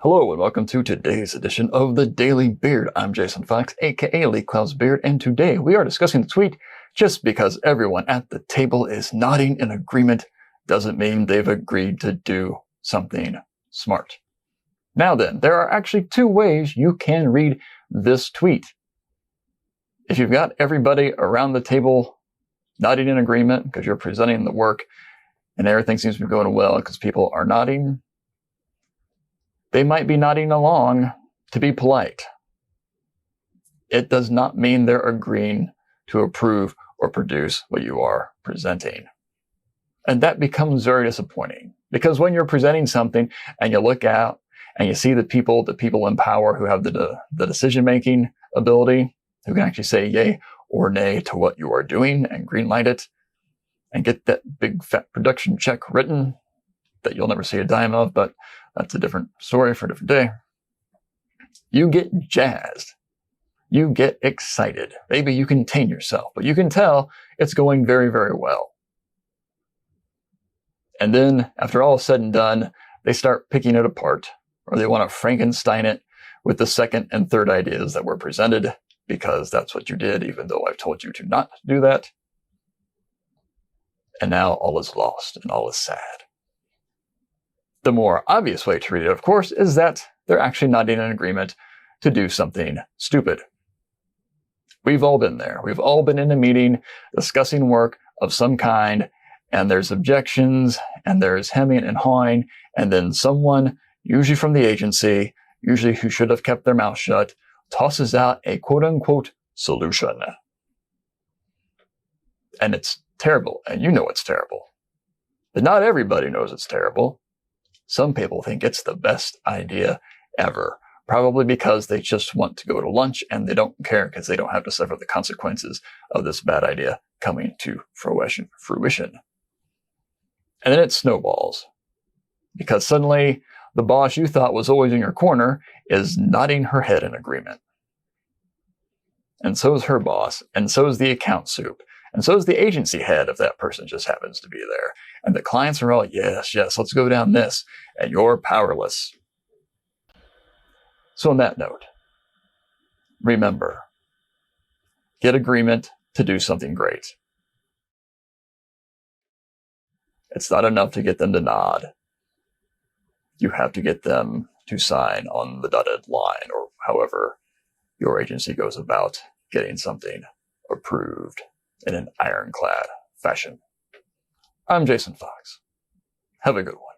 Hello and welcome to today's edition of the Daily Beard. I'm Jason Fox, aka Lee Cloud's Beard, and today we are discussing the tweet, just because everyone at the table is nodding in agreement doesn't mean they've agreed to do something smart. Now then, there are actually two ways you can read this tweet. If you've got everybody around the table nodding in agreement because you're presenting the work and everything seems to be going well because people are nodding, they might be nodding along to be polite. It does not mean they're agreeing to approve or produce what you are presenting. And that becomes very disappointing because when you're presenting something and you look out and you see the people in power who have the decision-making ability, who can actually say yay or nay to what you are doing and greenlight it and get that big fat production check written that you'll never see a dime of, but that's a different story for a different day. You get jazzed. You get excited. Maybe you contain yourself, but you can tell it's going very, very well. And then, after all is said and done, they start picking it apart, or they want to Frankenstein it with the second and third ideas that were presented, because that's what you did, even though I've told you to not do that. And now all is lost and all is sad. The more obvious way to read it, of course, is that they're actually nodding in agreement to do something stupid. We've all been there. We've all been in a meeting discussing work of some kind, and there's objections, and there's hemming and hawing, and then someone, usually from the agency, usually who should have kept their mouth shut, tosses out a quote-unquote solution. And it's terrible, and you know it's terrible. But not everybody knows it's terrible. Some people think it's the best idea ever, probably because they just want to go to lunch and they don't care because they don't have to suffer the consequences of this bad idea coming to fruition. And then it snowballs because suddenly the boss you thought was always in your corner is nodding her head in agreement. And so is her boss, and so is the account soup, and so is the agency head if that person just happens to be there. And the clients are all, yes, let's go down this, and you're powerless. So on that note, remember, get agreement to do something great. It's not enough to get them to nod. You have to get them to sign on the dotted line, or however your agency goes about getting something approved in an ironclad fashion. I'm Jason Fox. Have a good one.